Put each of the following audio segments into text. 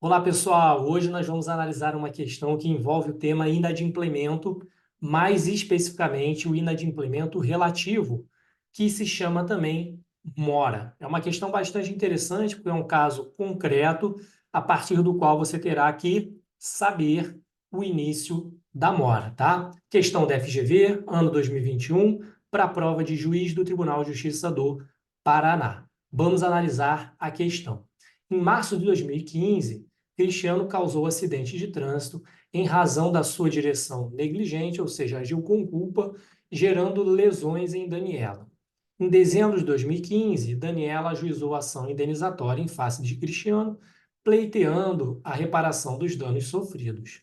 Olá, pessoal! Hoje nós vamos analisar uma questão que envolve o tema inadimplemento, mais especificamente o inadimplemento relativo, que se chama também mora. É uma questão bastante interessante, porque é um caso concreto, a partir do qual você terá que saber o início da mora, tá? Questão da FGV, ano 2021, para a prova de juiz do Tribunal de Justiça do Paraná. Vamos analisar a questão. Em março de 2015, Cristiano causou acidente de trânsito em razão da sua direção negligente, ou seja, agiu com culpa, gerando lesões em Daniela. Em dezembro de 2015, Daniela ajuizou ação indenizatória em face de Cristiano, pleiteando a reparação dos danos sofridos.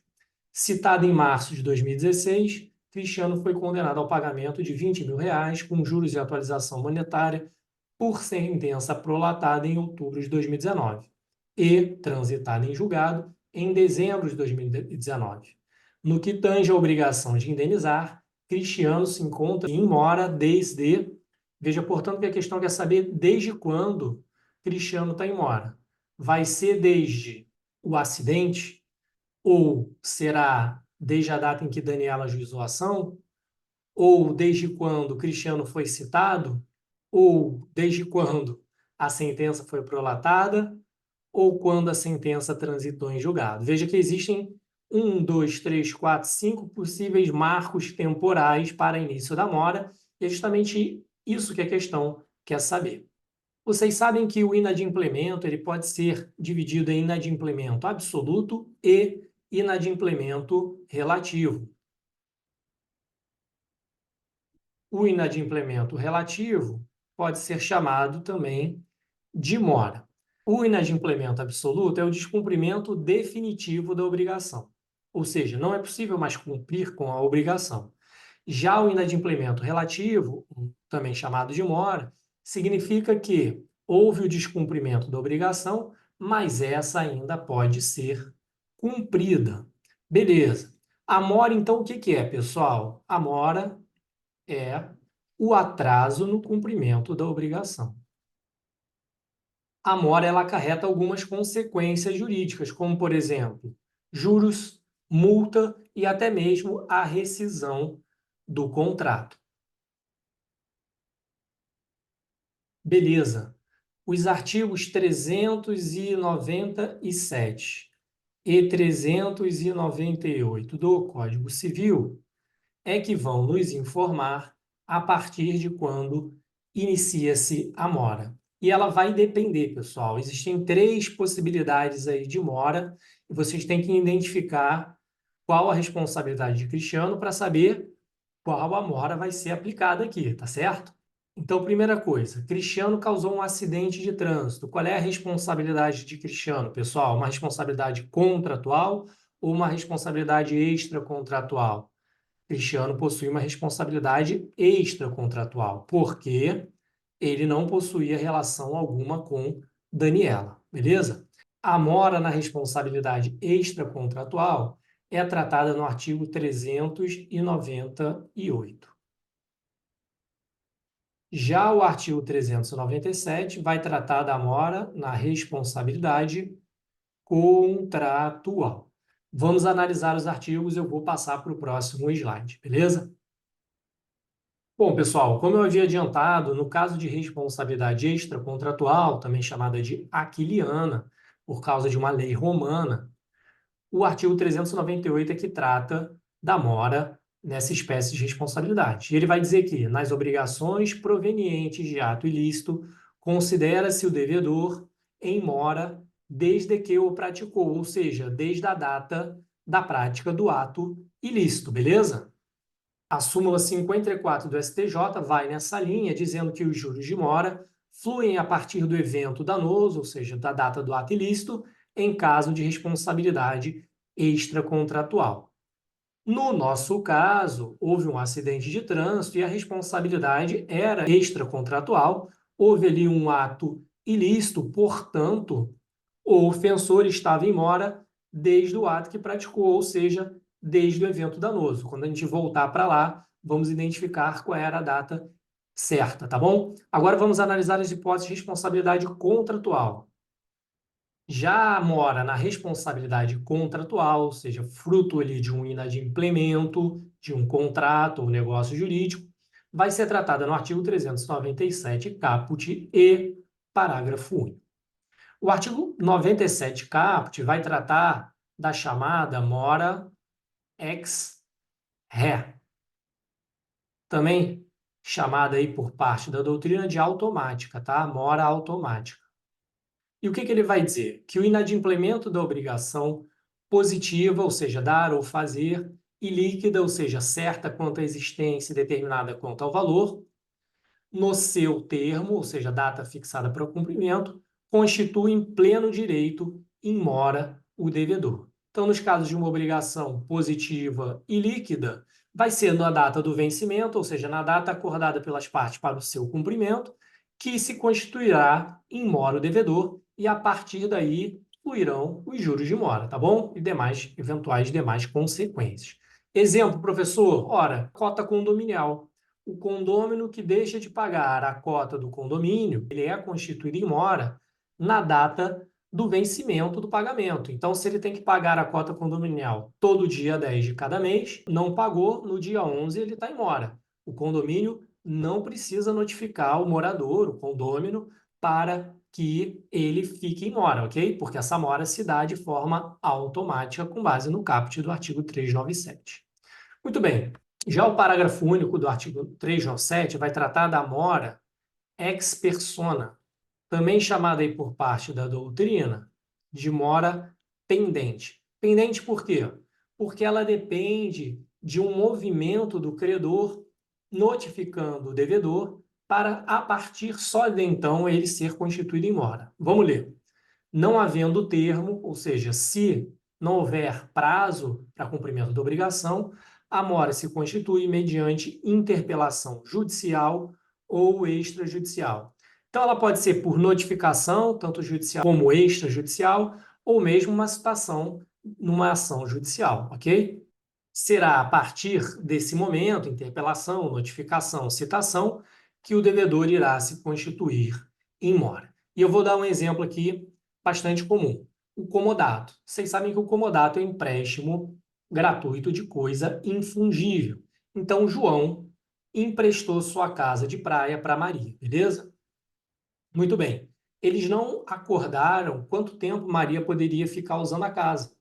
Citado em março de 2016, Cristiano foi condenado ao pagamento de R$ 20.000, com juros e atualização monetária, por sentença prolatada em outubro de 2019 e transitada em julgado em dezembro de 2019. No que tange a obrigação de indenizar, Cristiano se encontra em mora desde... Veja, portanto, que a questão quer saber desde quando Cristiano está em mora. Vai ser desde o acidente ou será desde a data em que Daniela ajuizou a ação? Ou desde quando Cristiano foi citado? Ou desde quando a sentença foi prolatada? Ou quando a sentença transitou em julgado. Veja que existem 5 possíveis marcos temporais para início da mora, e é justamente isso que a questão quer saber. Vocês sabem que o inadimplemento ele pode ser dividido em inadimplemento absoluto e inadimplemento relativo. O inadimplemento relativo pode ser chamado também de mora. O inadimplemento absoluto é o descumprimento definitivo da obrigação, ou seja, não é possível mais cumprir com a obrigação. Já o inadimplemento relativo, também chamado de mora, significa que houve o descumprimento da obrigação, mas essa ainda pode ser cumprida. Beleza. A mora, então, o que é, pessoal? A mora é o atraso no cumprimento da obrigação. A mora ela acarreta algumas consequências jurídicas, como, por exemplo, juros, multa e até mesmo a rescisão do contrato. Beleza. Os artigos 397 e 398 do Código Civil é que vão nos informar a partir de quando inicia-se a mora. E ela vai depender, pessoal. Existem 3 possibilidades aí de mora e vocês têm que identificar qual a responsabilidade de Cristiano para saber qual a mora vai ser aplicada aqui, tá certo? Então, primeira coisa, Cristiano causou um acidente de trânsito. Qual é a responsabilidade de Cristiano, pessoal? Uma responsabilidade contratual ou uma responsabilidade extracontratual? Cristiano possui uma responsabilidade extracontratual, porque ele não possuía relação alguma com Daniela, beleza? A mora na responsabilidade extracontratual é tratada no artigo 398. Já o artigo 397 vai tratar da mora na responsabilidade contratual. Vamos analisar os artigos, eu vou passar para o próximo slide, beleza? Bom, pessoal, como eu havia adiantado, no caso de responsabilidade extracontratual, também chamada de aquiliana, por causa de uma lei romana, o artigo 398 é que trata da mora nessa espécie de responsabilidade. E ele vai dizer que, nas obrigações provenientes de ato ilícito, considera-se o devedor em mora desde que o praticou, ou seja, desde a data da prática do ato ilícito, beleza? A súmula 54 do STJ vai nessa linha, dizendo que os juros de mora fluem a partir do evento danoso, ou seja, da data do ato ilícito, em caso de responsabilidade extracontratual. No nosso caso, houve um acidente de trânsito e a responsabilidade era extracontratual, houve ali um ato ilícito, portanto, o ofensor estava em mora desde o ato que praticou, ou seja, desde o evento danoso. Quando a gente voltar para lá, vamos identificar qual era a data certa, tá bom? Agora vamos analisar as hipóteses de responsabilidade contratual. Já mora na responsabilidade contratual, ou seja, fruto ali de um inadimplemento, de um contrato ou negócio jurídico, vai ser tratada no artigo 397, caput e parágrafo único. O artigo 97, caput, vai tratar da chamada mora ex ré, também chamada aí por parte da doutrina de automática, tá? Mora automática. E o que ele vai dizer? Que o inadimplemento da obrigação positiva, ou seja, dar ou fazer, e líquida, ou seja, certa quanto à existência e determinada quanto ao valor, no seu termo, ou seja, data fixada para o cumprimento, constitui em pleno direito in mora o devedor. Então, nos casos de uma obrigação positiva e líquida, vai ser na data do vencimento, ou seja, na data acordada pelas partes para o seu cumprimento, que se constituirá in mora o devedor e a partir daí fluirão os juros de mora, tá bom? E eventuais demais consequências. Exemplo, professor, ora, cota condominial. O condômino que deixa de pagar a cota do condomínio, ele é constituído em mora na data do vencimento do pagamento. Então, se ele tem que pagar a cota condominial todo dia 10 de cada mês, não pagou, no dia 11 ele está em mora. O condomínio não precisa notificar o morador, o condômino, para que ele fique em mora, ok? Porque essa mora se dá de forma automática com base no caput do artigo 397. Muito bem. Já o parágrafo único do artigo 397 vai tratar da mora ex persona, também chamada aí por parte da doutrina de mora pendente. Pendente por quê? Porque ela depende de um movimento do credor notificando o devedor para, a partir só de então, ele ser constituído em mora. Vamos ler. Não havendo termo, ou seja, se não houver prazo para cumprimento da obrigação, a mora se constitui mediante interpelação judicial ou extrajudicial. Então, ela pode ser por notificação, tanto judicial como extrajudicial, ou mesmo uma citação numa ação judicial, ok? Será a partir desse momento, interpelação, notificação, citação, que o devedor irá se constituir em mora. E eu vou dar um exemplo aqui bastante comum. O comodato. Vocês sabem que o comodato é um empréstimo gratuito de coisa infungível. Então, João emprestou sua casa de praia para Maria, beleza? Muito bem. Eles não acordaram quanto tempo Maria poderia ficar usando a casa.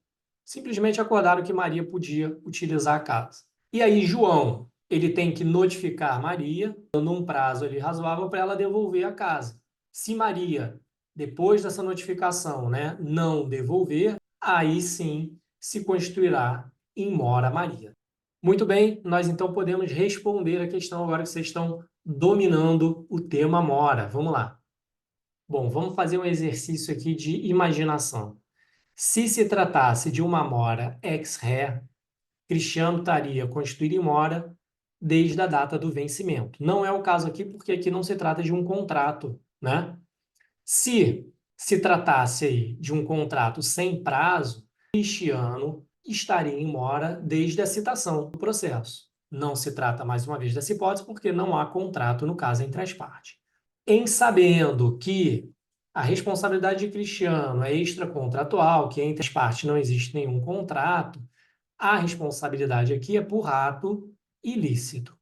Simplesmente acordaram que Maria podia utilizar a casa. E aí, João, ele tem que notificar Maria, dando um prazo ali razoável para ela devolver a casa. Se Maria, depois dessa notificação, né, não devolver, aí sim se constituirá em mora Maria. Muito bem, nós então podemos responder a questão agora que vocês estão dominando o tema mora. Vamos lá. Bom, vamos fazer um exercício aqui de imaginação. Se tratasse de uma mora ex ré, Cristiano estaria constituído em mora desde a data do vencimento. Não é o caso aqui, porque aqui não se trata de um contrato, né? Se tratasse aí de um contrato sem prazo, Cristiano estaria em mora desde a citação do processo. Não se trata, mais uma vez, dessa hipótese, porque não há contrato, no caso, entre as partes. Em sabendo que a responsabilidade de Cristiano é extracontratual, que entre as partes não existe nenhum contrato, a responsabilidade aqui é por ato ilícito.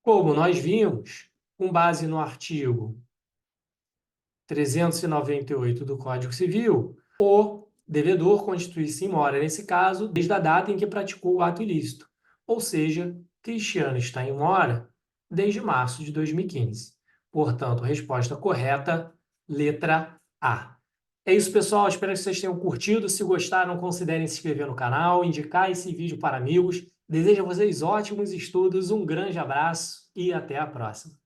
Como nós vimos, com base no artigo 398 do Código Civil, o devedor constitui-se em mora, nesse caso, desde a data em que praticou o ato ilícito. Ou seja, Cristiano está em mora desde março de 2015. Portanto, resposta correta, letra A. É isso, pessoal. Espero que vocês tenham curtido. Se gostaram, considerem se inscrever no canal, indicar esse vídeo para amigos. Desejo a vocês ótimos estudos, um grande abraço e até a próxima.